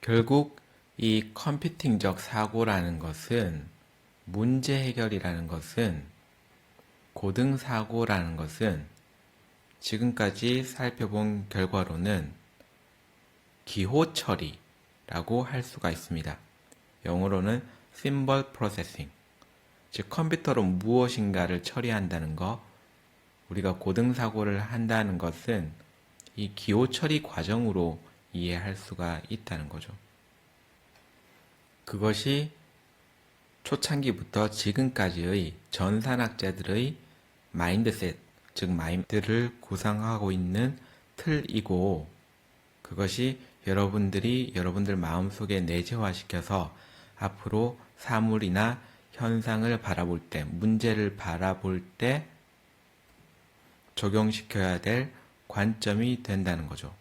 결국 이 컴퓨팅적 사고라는 것은, 문제 해결이라는 것은, 고등 사고라는 것은 지금까지 살펴본 결과로는 기호 처리라고 할 수가 있습니다. 영어로는 symbol processing, 즉 컴퓨터로 무엇인가를 처리한다는 것, 우리가 고등 사고를 한다는 것은 이 기호 처리 과정으로 이해할 수가 있다는 거죠. 그것이 초창기부터 지금까지의 전산학자들의 마인드셋, 즉 마인드를 구성하고 있는 틀이고, 그것이 여러분들이 여러분들 마음속에 내재화시켜서 앞으로 사물이나 현상을 바라볼 때, 문제를 바라볼 때 적용시켜야 될 관점이 된다는 거죠.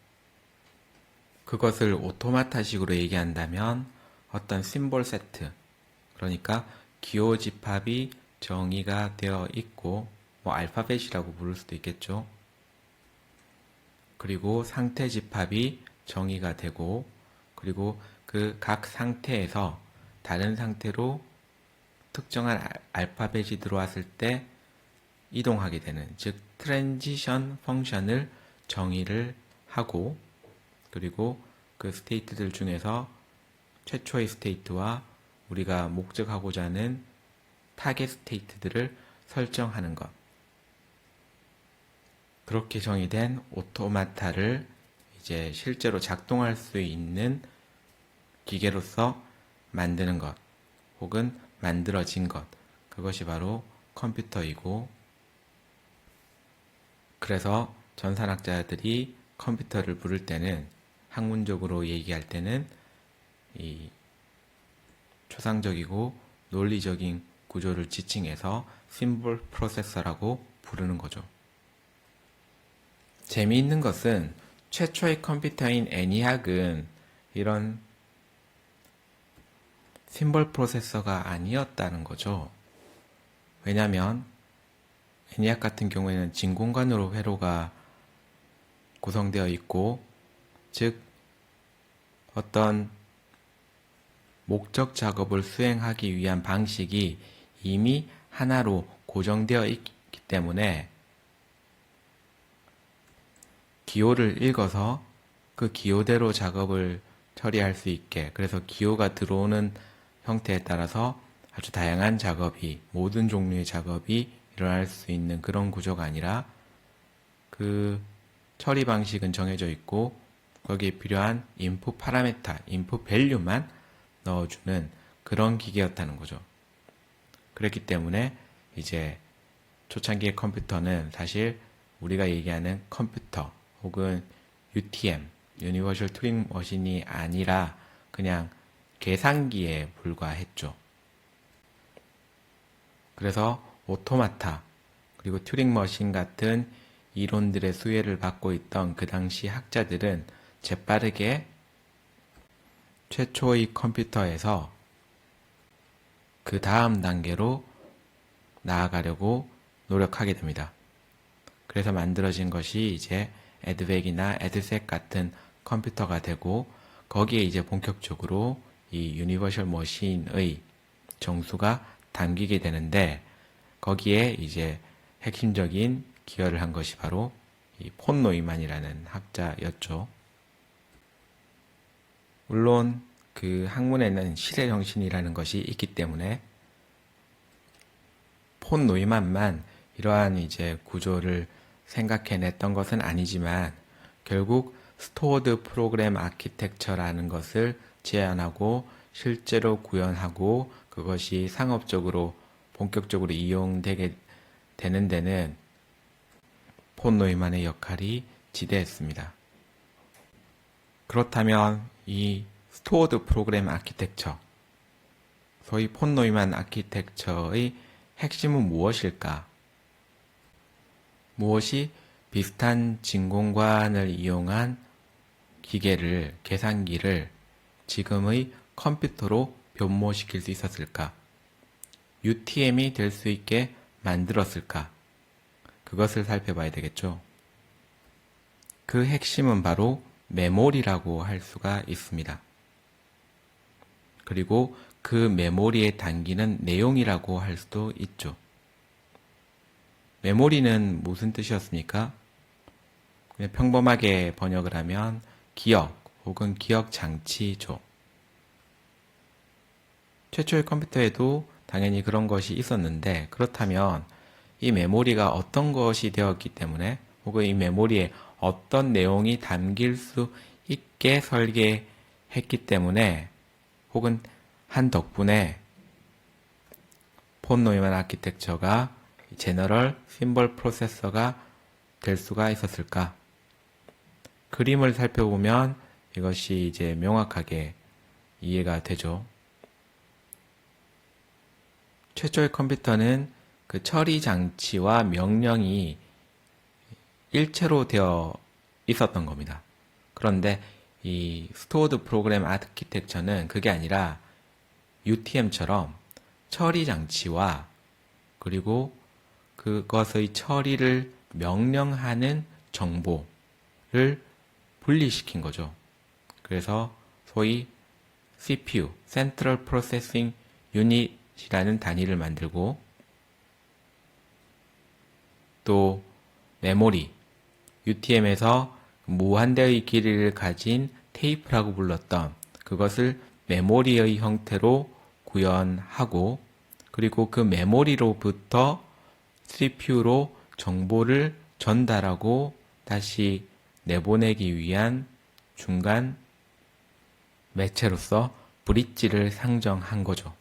그것을 오토마타식으로 얘기한다면 어떤 심볼 세트, 그러니까 기호 집합이 정의가 되어 있고, 알파벳이라고 부를 수도 있겠죠. 그리고 상태 집합이 정의가 되고, 그리고 그 각 상태에서 다른 상태로 특정한 알파벳이 들어왔을 때 이동하게 되는, 즉 트랜지션 펑션을 정의를 하고, 그리고 그 스테이트들 중에서 최초의 스테이트와 우리가 목적하고자 하는 타겟 스테이트들을 설정하는 것. 그렇게 정의된 오토마타를 이제 실제로 작동할 수 있는 기계로서 만드는 것, 혹은 만들어진 것, 그것이 바로 컴퓨터이고, 그래서 전산학자들이 컴퓨터를 부를 때는, 학문적으로 얘기할 때는 이 초상적이고 논리적인 구조를 지칭해서 심볼 프로세서라고 부르는 거죠. 재미있는 것은 최초의 컴퓨터인 애니악은 이런 심볼 프로세서가 아니었다는 거죠. 왜냐하면 애니악 같은 경우에는 진공관으로 회로가 구성되어 있고, 즉 어떤 목적 작업을 수행하기 위한 방식이 이미 하나로 고정되어 있기 때문에 기호를 읽어서 그 기호대로 작업을 처리할 수 있게, 그래서 기호가 들어오는 형태에 따라서 아주 다양한 작업이, 모든 종류의 작업이 일어날 수 있는 그런 구조가 아니라, 그 처리 방식은 정해져 있고 거기에 필요한 인풋 파라메타, 인풋 밸류만 넣어주는 그런 기계였다는 거죠. 그렇기 때문에 이제 초창기의 컴퓨터는 사실 우리가 얘기하는 컴퓨터 혹은 UTM, 유니버셜 튜링 머신이 아니라 그냥 계산기에 불과했죠. 그래서 오토마타, 그리고 튜링 머신 같은 이론들의 수혜를 받고 있던 그 당시 학자들은 재빠르게 최초의 컴퓨터에서 그 다음 단계로 나아가려고 노력하게 됩니다. 그래서 만들어진 것이 이제 에드벡이나 에드셋 같은 컴퓨터가 되고, 거기에 이제 본격적으로 이 유니버셜 머신의 정수가 담기게 되는데, 거기에 이제 핵심적인 기여를 한 것이 바로 이 폰 노이만이라는 학자였죠. 물론 그 학문에는 실의 정신이라는 것이 있기 때문에 폰 노이만만 이러한 이제 구조를 생각해냈던 것은 아니지만, 결국 스토어드 프로그램 아키텍처라는 것을 제안하고 실제로 구현하고 그것이 상업적으로 본격적으로 이용되게 되는 데는 폰 노이만의 역할이 지대했습니다. 그렇다면 이 스토어드 프로그램 아키텍처, 소위 폰 노이만 아키텍처의 핵심은 무엇일까? 무엇이 비슷한 진공관을 이용한 기계를, 계산기를 지금의 컴퓨터로 변모시킬 수 있었을까? UTM이 될 수 있게 만들었을까? 그것을 살펴봐야 되겠죠. 그 핵심은 바로 메모리라고 할 수가 있습니다. 그리고 그 메모리에 담기는 내용이라고 할 수도 있죠. 메모리는 무슨 뜻이었습니까? 그냥 평범하게 번역을 하면 기억 혹은 기억 장치죠. 최초의 컴퓨터에도 당연히 그런 것이 있었는데, 그렇다면 이 메모리가 어떤 것이 되었기 때문에 혹은 이 메모리에 어떤 내용이 담길 수 있게 설계했기 때문에 혹은 한 덕분에 폰 노이만 아키텍처가 제너럴 심벌 프로세서가 될 수가 있었을까? 그림을 살펴보면 이것이 이제 명확하게 이해가 되죠. 최초의 컴퓨터는 그 처리 장치와 명령이 일체로 되어 있었던 겁니다. 그런데 이 스토어드 프로그램 아키텍처는 그게 아니라 UTM처럼 처리 장치와 그리고 그것의 처리를 명령하는 정보를 분리시킨 거죠. 그래서 소위 CPU, Central Processing Unit이라는 단위를 만들고 또 메모리, UTM에서 무한대의 길이를 가진 테이프라고 불렀던 그것을 메모리의 형태로 구현하고 그리고 그 메모리로부터 CPU로 정보를 전달하고 다시 내보내기 위한 중간 매체로서 브릿지를 상정한 거죠.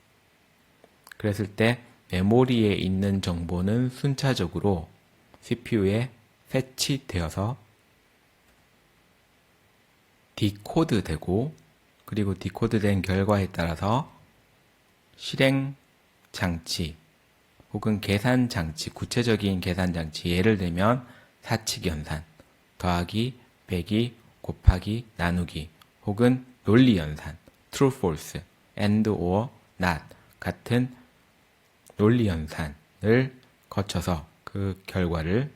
그랬을 때 메모리에 있는 정보는 순차적으로 CPU에 패치되어서 디코드되고 그리고 디코드된 결과에 따라서 실행 장치 혹은 계산 장치, 구체적인 계산 장치, 예를 들면 사칙 연산, 더하기, 빼기, 곱하기, 나누기 혹은 논리 연산, true, false, and, or, not 같은 논리 연산을 거쳐서 그 결과를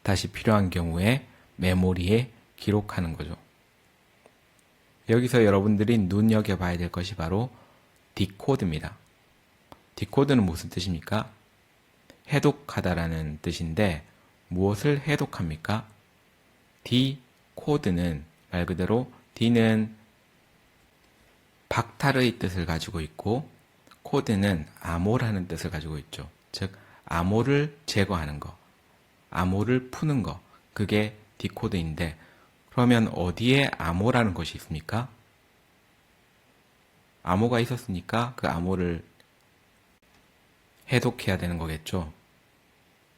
다시 필요한 경우에 메모리에 기록하는 거죠. 여기서 여러분들이 눈여겨봐야 될 것이 바로 디코드입니다. 디코드는 무슨 뜻입니까? 해독하다라는 뜻인데 무엇을 해독합니까? 디코드는 말 그대로 D는 박탈의 뜻을 가지고 있고 코드는 암호라는 뜻을 가지고 있죠. 즉 암호를 제거하는 거, 암호를 푸는 거, 그게 디코드인데 그러면 어디에 암호라는 것이 있습니까? 암호가 있었으니까 그 암호를 해독해야 되는 거겠죠.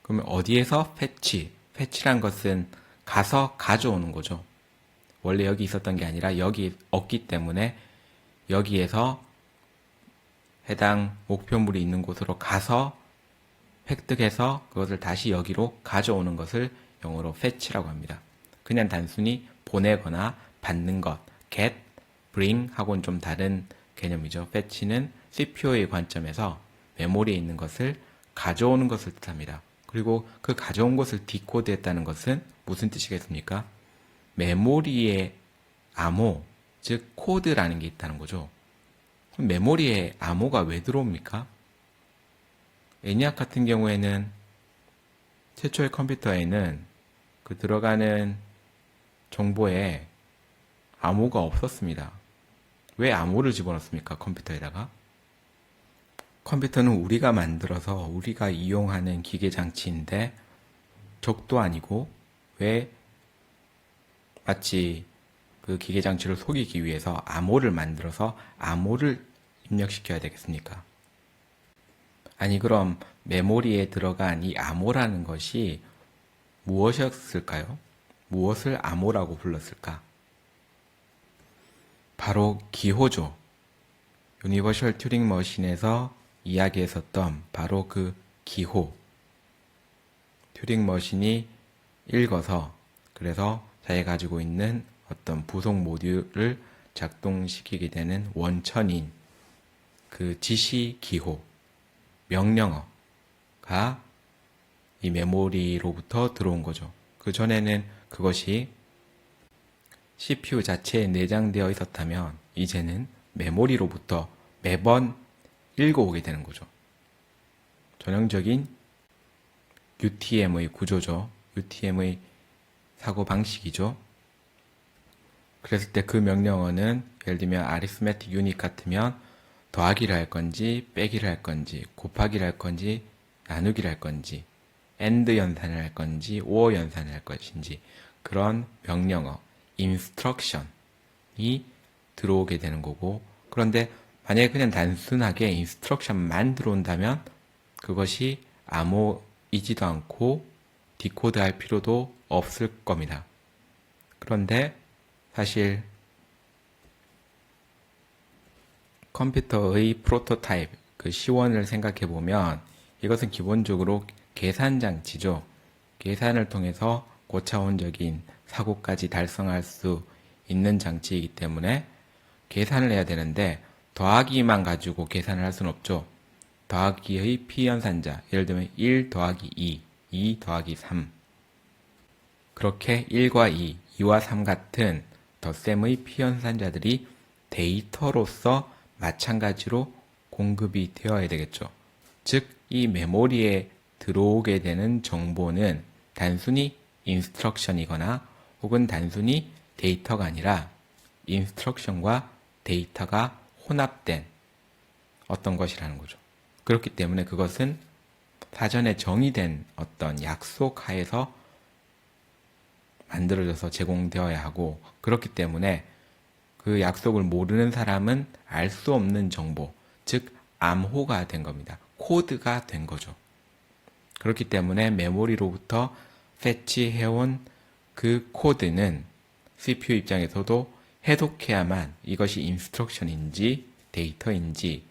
그러면 어디에서 패치란 것은 가서 가져오는 거죠. 원래 여기 있었던 게 아니라 여기 없기 때문에 여기에서 해당 목표물이 있는 곳으로 가서 획득해서 그것을 다시 여기로 가져오는 것을 영어로 fetch라고 합니다. 그냥 단순히 보내거나 받는 것, get, bring 하고는 좀 다른 개념이죠. fetch는 CPU의 관점에서 메모리에 있는 것을 가져오는 것을 뜻합니다. 그리고 그 가져온 것을 디코드했다는 것은 무슨 뜻이겠습니까? 메모리에 암호, 즉 코드라는 게 있다는 거죠. 그럼 메모리에 암호가 왜 들어옵니까? ENIAC 같은 경우에는 최초의 컴퓨터에는 그 들어가는 정보에 암호가 없었습니다. 왜 암호를 집어넣습니까? 컴퓨터에다가? 컴퓨터는 우리가 만들어서 우리가 이용하는 기계 장치인데 적도 아니고 왜 마치 그 기계 장치를 속이기 위해서 암호를 만들어서 암호를 입력시켜야 되겠습니까? 아니 그럼 메모리에 들어간 이 암호라는 것이 무엇이었을까요? 무엇을 암호라고 불렀을까? 바로 기호죠. 유니버셜 튜링 머신에서 이야기했었던 바로 그 기호. 튜링 머신이 읽어서 그래서 자기가 가지고 있는 어떤 부속 모듈을 작동시키게 되는 원천인 그 지시 기호, 명령어가 이 메모리로부터 들어온 거죠. 그 전에는 그것이 CPU 자체에 내장되어 있었다면 이제는 메모리로부터 매번 읽어오게 되는 거죠. 전형적인 UTM의 구조죠. UTM의 사고 방식이죠. 그랬을 때 그 명령어는 예를 들면 arithmetic unit 같으면 더하기를 할 건지 빼기를 할 건지 곱하기를 할 건지 나누기를 할 건지 AND 연산을 할 건지 OR 연산을 할 것인지 그런 명령어 instruction이 들어오게 되는 거고, 그런데 만약에 그냥 단순하게 instruction만 들어온다면 그것이 암호이지도 않고 디코드 할 필요도 없을 겁니다. 그런데 사실 컴퓨터의 프로토타입, 그 시원을 생각해 보면 이것은 기본적으로 계산 장치죠. 계산을 통해서 고차원적인 사고까지 달성할 수 있는 장치이기 때문에 계산을 해야 되는데 더하기만 가지고 계산을 할 수는 없죠. 더하기의 피연산자, 예를 들면 1 더하기 2, 2 더하기 3. 그렇게 1과 2, 2와 3 같은 덧셈의 피연산자들이 데이터로서 마찬가지로 공급이 되어야 되겠죠. 즉, 이 메모리에 들어오게 되는 정보는 단순히 인스트럭션이거나 혹은 단순히 데이터가 아니라 인스트럭션과 데이터가 혼합된 어떤 것이라는 거죠. 그렇기 때문에 그것은 사전에 정의된 어떤 약속 하에서 만들어져서 제공되어야 하고, 그렇기 때문에 그 약속을 모르는 사람은 알 수 없는 정보, 즉 암호가 된 겁니다. 코드가 된 거죠. 그렇기 때문에 메모리로부터 패치해온 그 코드는 CPU 입장에서도 해독해야만 이것이 인스트럭션인지 데이터인지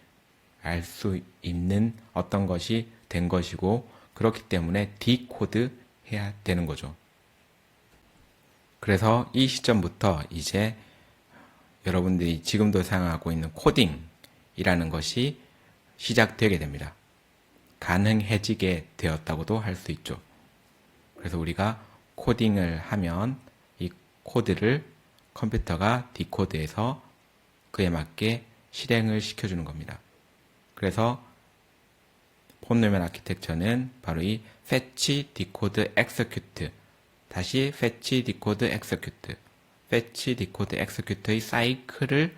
알 수 있는 어떤 것이 된 것이고, 그렇기 때문에 디코드 해야 되는 거죠. 그래서 이 시점부터 이제 여러분들이 지금도 사용하고 있는 코딩이라는 것이 시작되게 됩니다. 가능해지게 되었다고도 할 수 있죠. 그래서 우리가 코딩을 하면 이 코드를 컴퓨터가 디코드해서 그에 맞게 실행을 시켜주는 겁니다. 그래서 폰노멘 아키텍처는 바로 이 fetch, decode, execute, 다시 fetch, decode, execute, fetch, decode, execute의 사이클을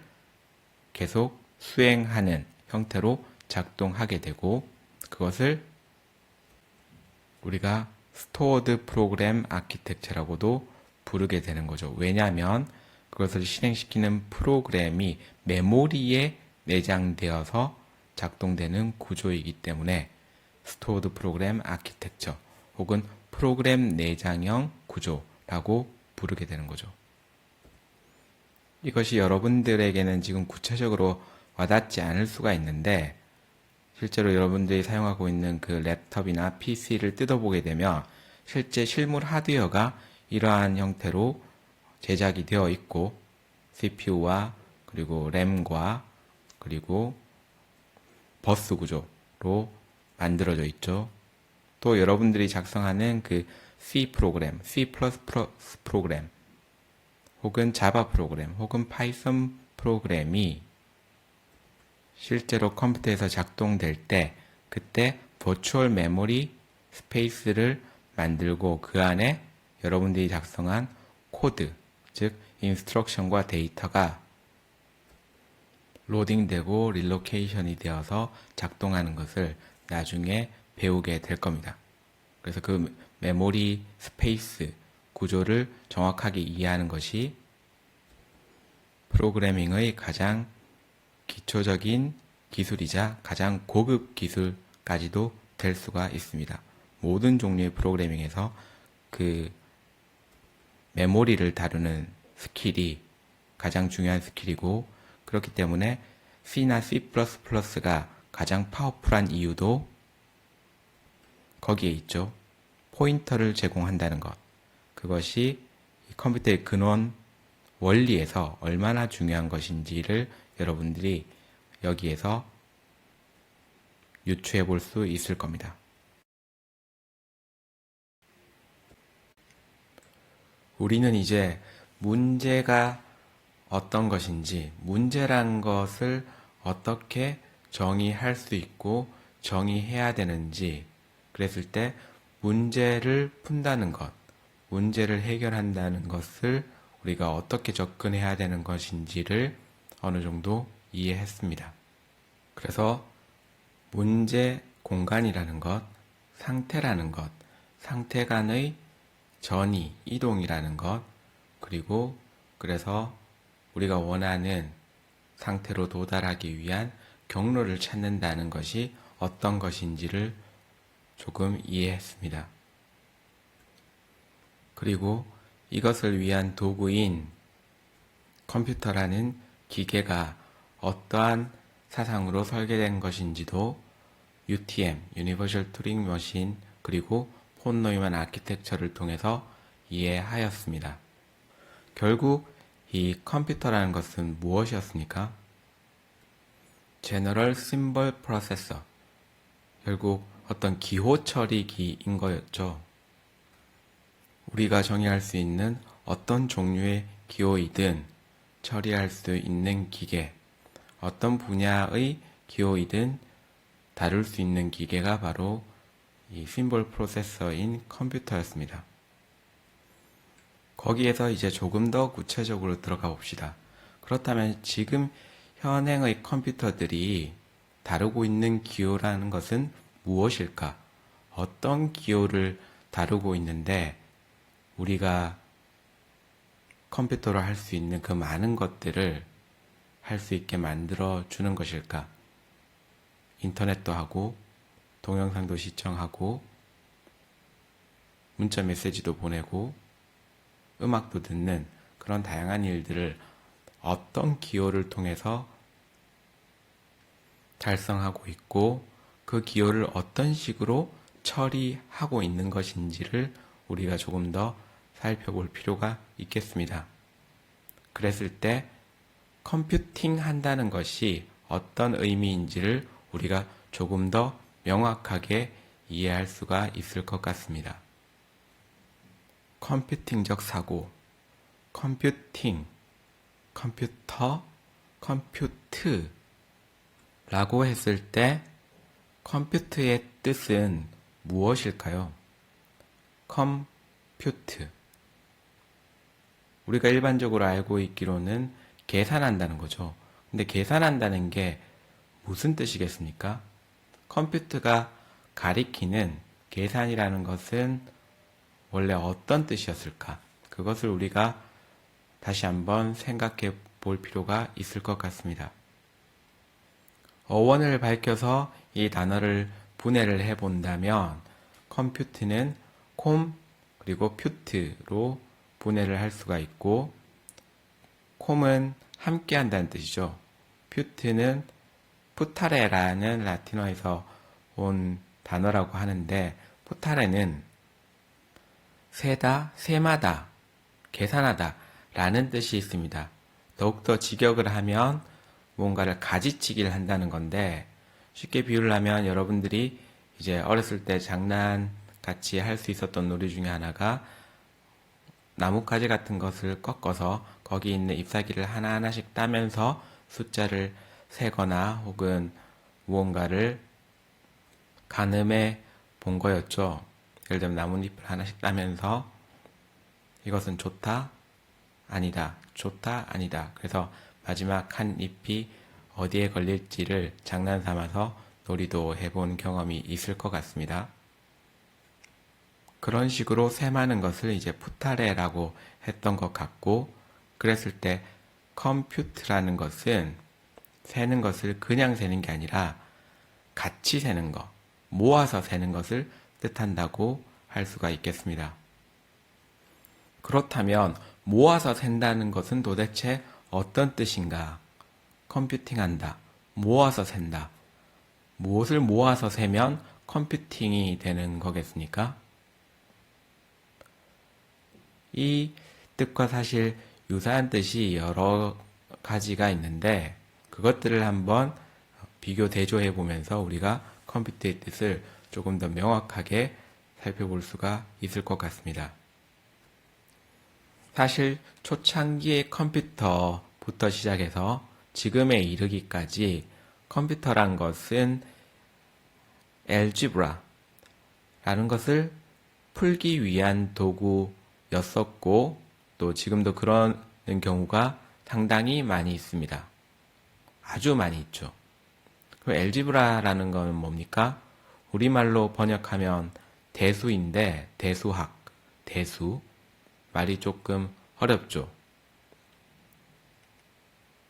계속 수행하는 형태로 작동하게 되고, 그것을 우리가 스토어드 프로그램 아키텍처라고도 부르게 되는 거죠. 왜냐하면 그것을 실행시키는 프로그램이 메모리에 내장되어서 작동되는 구조이기 때문에 스토어드 프로그램 아키텍처 혹은 프로그램 내장형 구조라고 부르게 되는 거죠. 이것이 여러분들에게는 지금 구체적으로 와닿지 않을 수가 있는데, 실제로 여러분들이 사용하고 있는 그 랩톱이나 PC를 뜯어보게 되면 실제 실물 하드웨어가 이러한 형태로 제작이 되어 있고, CPU와 그리고 램과 그리고 버스 구조로 만들어져 있죠. 또 여러분들이 작성하는 그 C 프로그램, C++ 프로그램, 혹은 자바 프로그램, 혹은 파이썬 프로그램이 실제로 컴퓨터에서 작동될 때 그때 버추얼 메모리 스페이스를 만들고 그 안에 여러분들이 작성한 코드, 즉 인스트럭션과 데이터가 로딩되고 릴로케이션이 되어서 작동하는 것을 나중에 배우게 될 겁니다. 그래서 그 메모리 스페이스 구조를 정확하게 이해하는 것이 프로그래밍의 가장 기초적인 기술이자 가장 고급 기술까지도 될 수가 있습니다. 모든 종류의 프로그래밍에서 그 메모리를 다루는 스킬이 가장 중요한 스킬이고, 그렇기 때문에 C나 C++가 가장 파워풀한 이유도 거기에 있죠. 포인터를 제공한다는 것. 그것이 컴퓨터의 근원 원리에서 얼마나 중요한 것인지를 여러분들이 여기에서 유추해 볼 수 있을 겁니다. 우리는 이제 문제가 어떤 것인지, 문제란 것을 어떻게 정의할 수 있고 정의해야 되는지, 그랬을 때 문제를 푼다는 것, 문제를 해결한다는 것을 우리가 어떻게 접근해야 되는 것인지를 어느 정도 이해했습니다. 그래서 문제 공간이라는 것, 상태라는 것, 상태 간의 전이, 이동이라는 것, 그리고 그래서 우리가 원하는 상태로 도달하기 위한 경로를 찾는다는 것이 어떤 것인지를 조금 이해했습니다. 그리고 이것을 위한 도구인 컴퓨터라는 기계가 어떠한 사상으로 설계된 것인지도 UTM, Universal Turing Machine, 그리고 폰 노이만 아키텍처를 통해서 이해하였습니다. 결국 이 컴퓨터라는 것은 무엇이었습니까? General Symbol Processor, 결국 어떤 기호 처리기인 거였죠. 우리가 정의할 수 있는 어떤 종류의 기호이든 처리할 수 있는 기계, 어떤 분야의 기호이든 다룰 수 있는 기계가 바로 이 심볼 프로세서인 컴퓨터였습니다. 거기에서 이제 조금 더 구체적으로 들어가 봅시다. 그렇다면 지금 현행의 컴퓨터들이 다루고 있는 기호라는 것은 무엇일까? 어떤 기호를 다루고 있는데 우리가 컴퓨터로 할 수 있는 그 많은 것들을 할 수 있게 만들어 주는 것일까? 인터넷도 하고, 동영상도 시청하고, 문자 메시지도 보내고, 음악도 듣는 그런 다양한 일들을 어떤 기호를 통해서 달성하고 있고, 그 기호를 어떤 식으로 처리하고 있는 것인지를 우리가 조금 더 살펴볼 필요가 있겠습니다. 그랬을 때 컴퓨팅 한다는 것이 어떤 의미인지를 우리가 조금 더 명확하게 이해할 수가 있을 것 같습니다. 컴퓨팅적 사고, 컴퓨팅, 컴퓨터, 컴퓨트 라고 했을 때 컴퓨트의 뜻은 무엇일까요? 컴퓨트. 우리가 일반적으로 알고 있기로는 계산한다는 거죠. 근데 계산한다는 게 무슨 뜻이겠습니까? 컴퓨터가 가리키는 계산이라는 것은 원래 어떤 뜻이었을까? 그것을 우리가 다시 한번 생각해 볼 필요가 있을 것 같습니다. 어원을 밝혀서 이 단어를 분해를 해 본다면 컴퓨트는 콤 그리고 퓨트로 분해를 할 수가 있고, 콤은 함께 한다는 뜻이죠. 퓨트는 푸타레라는 라틴어에서 온 단어라고 하는데, 푸타레는 세다, 셈하다, 계산하다 라는 뜻이 있습니다. 더욱더 직역을 하면 뭔가를 가지치기를 한다는 건데, 쉽게 비유를 하면 여러분들이 이제 어렸을 때 장난 같이 할 수 있었던 놀이 중에 하나가 나뭇가지 같은 것을 꺾어서 거기 있는 잎사귀를 하나하나씩 따면서 숫자를 세거나 혹은 무언가를 가늠해 본 거였죠. 예를 들면 나뭇잎을 하나씩 따면서 이것은 좋다, 아니다, 좋다, 아니다. 그래서 마지막 한 잎이 어디에 걸릴지를 장난 삼아서 놀이도 해본 경험이 있을 것 같습니다. 그런 식으로 셈하는 것을 이제 푸타레라고 했던 것 같고, 그랬을 때 컴퓨트라는 것은 세는 것을 그냥 세는 게 아니라 같이 세는 것, 모아서 세는 것을 뜻한다고 할 수가 있겠습니다. 그렇다면 모아서 센다는 것은 도대체 어떤 뜻인가? 컴퓨팅한다, 모아서 센다. 무엇을 모아서 세면 컴퓨팅이 되는 거겠습니까? 이 뜻과 사실 유사한 뜻이 여러 가지가 있는데 그것들을 한번 비교 대조해 보면서 우리가 컴퓨터의 뜻을 조금 더 명확하게 살펴볼 수가 있을 것 같습니다. 사실 초창기의 컴퓨터 시작해서 지금에 이르기까지 컴퓨터란 것은 알제브라라는 것을 풀기 위한 도구였었고, 또 지금도 그런 경우가 상당히 많이 있습니다. 아주 많이 있죠. 그 알제브라라는 건 뭡니까? 우리말로 번역하면 대수인데, 대수학, 대수. 말이 조금 어렵죠.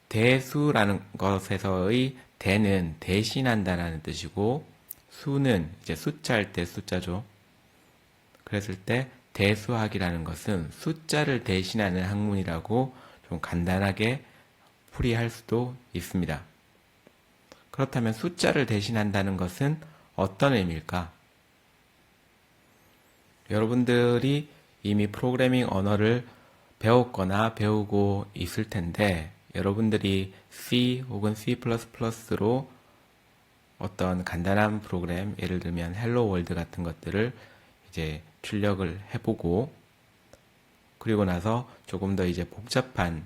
대수라는 것에서의 대는 대신한다라는 뜻이고, 수는 이제 숫자일 때 숫자죠. 그랬을 때 대수학이라는 것은 숫자를 대신하는 학문이라고 좀 간단하게 풀이할 수도 있습니다. 그렇다면 숫자를 대신한다는 것은 어떤 의미일까? 여러분들이 이미 프로그래밍 언어를 배웠거나 배우고 있을 텐데, 여러분들이 C 혹은 C++로 어떤 간단한 프로그램, 예를 들면 헬로 월드 같은 것들을 이제 출력을 해보고, 그리고 나서 조금 더 이제 복잡한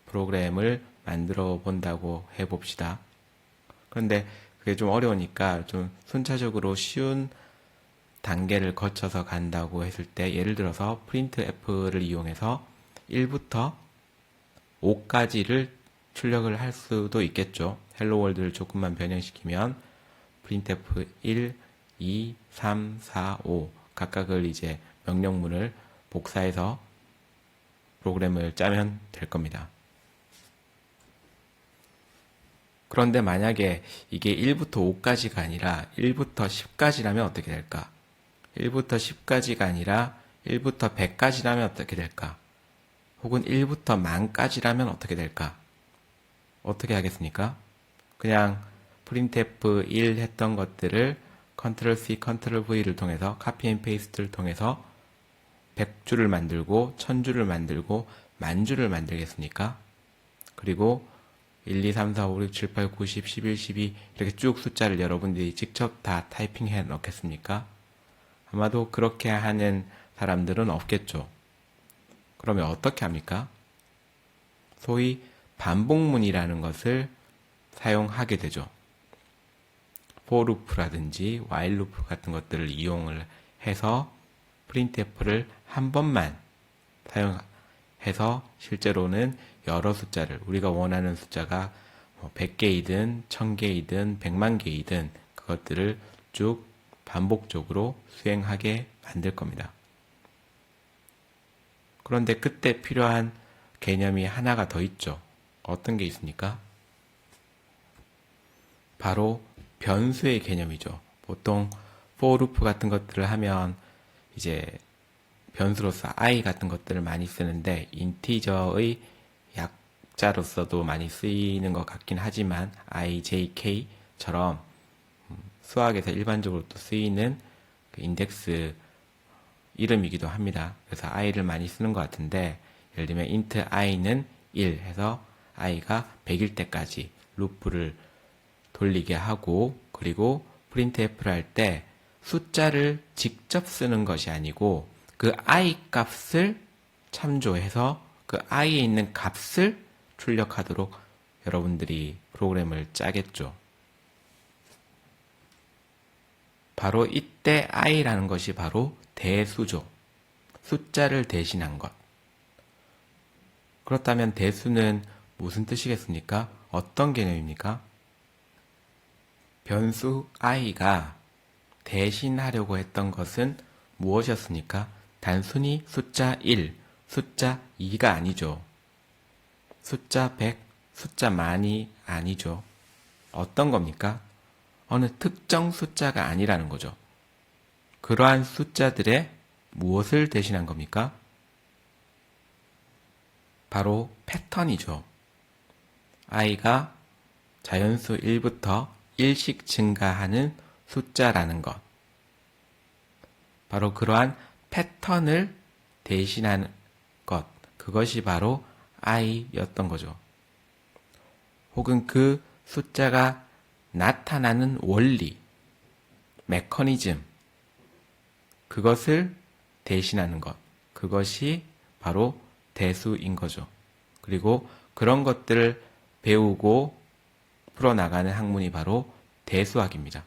프로그램을 만들어 본다고 해봅시다. 그런데 그게 좀 어려우니까 좀 순차적으로 쉬운 단계를 거쳐서 간다고 했을 때, 예를 들어서 printf를 이용해서 1부터 5까지를 출력을 할 수도 있겠죠. 헬로 월드를 조금만 변형시키면 printf 1, 2, 3, 4, 5 각각을 이제 명령문을 복사해서 프로그램을 짜면 될 겁니다. 그런데 만약에 이게 1부터 5까지가 아니라 1부터 10까지라면 어떻게 될까? 1부터 10까지가 아니라 1부터 100까지라면 어떻게 될까? 혹은 1부터 만까지라면 어떻게 될까? 어떻게 하겠습니까? 그냥 printf 1 했던 것들을 Ctrl C, Ctrl V를 통해서 카피 앤 페이스트를 통해서 100주를 만들고 1000주를 만들고 10,000주를 만들겠습니까? 그리고 1, 2, 3, 4, 5, 6, 7, 8, 9, 10, 11, 12 이렇게 쭉 숫자를 여러분들이 직접 다 타이핑해 넣겠습니까? 아마도 그렇게 하는 사람들은 없겠죠. 그러면 어떻게 합니까? 소위 반복문이라는 것을 사용하게 되죠. for loop라든지 while loop 같은 것들을 이용을 해서 printf를 한 번만 사용해서 실제로는 여러 숫자를, 우리가 원하는 숫자가 100개이든 1000개이든 100만 개이든 그것들을 쭉 반복적으로 수행하게 만들 겁니다. 그런데 그때 필요한 개념이 하나가 더 있죠. 어떤 게 있습니까? 바로 변수의 개념이죠. 보통 for loop 같은 것들을 하면 이제 변수로서 i 같은 것들을 많이 쓰는데, 인티저의 약자로서도 많이 쓰이는 것 같긴 하지만 i, j, k처럼 수학에서 일반적으로 또 쓰이는 그 인덱스 이름이기도 합니다. 그래서 i를 많이 쓰는 것 같은데, 예를 들면 int i는 1 해서 i가 100일 때까지 루프를 돌리게 하고, 그리고 printf를 할 때 숫자를 직접 쓰는 것이 아니고 그 i 값을 참조해서 그 i에 있는 값을 출력하도록 여러분들이 프로그램을 짜겠죠. 바로 이때 i라는 것이 바로 대수죠. 숫자를 대신한 것. 그렇다면 대수는 무슨 뜻이겠습니까? 어떤 개념입니까? 변수 i가 대신하려고 했던 것은 무엇이었습니까? 단순히 숫자 1, 숫자 2가 아니죠. 숫자 100, 숫자 만이 아니죠. 어떤 겁니까? 어느 특정 숫자가 아니라는 거죠. 그러한 숫자들의 무엇을 대신한 겁니까? 바로 패턴이죠. i가 자연수 1부터 1씩 증가하는 숫자라는 것. 바로 그러한 패턴을 대신하는 것. 그것이 바로 i였던 거죠. 혹은 그 숫자가 나타나는 원리, 메커니즘, 그것을 대신하는 것. 그것이 바로 대수인 거죠. 그리고 그런 것들을 배우고 풀어나가는 학문이 바로 대수학입니다.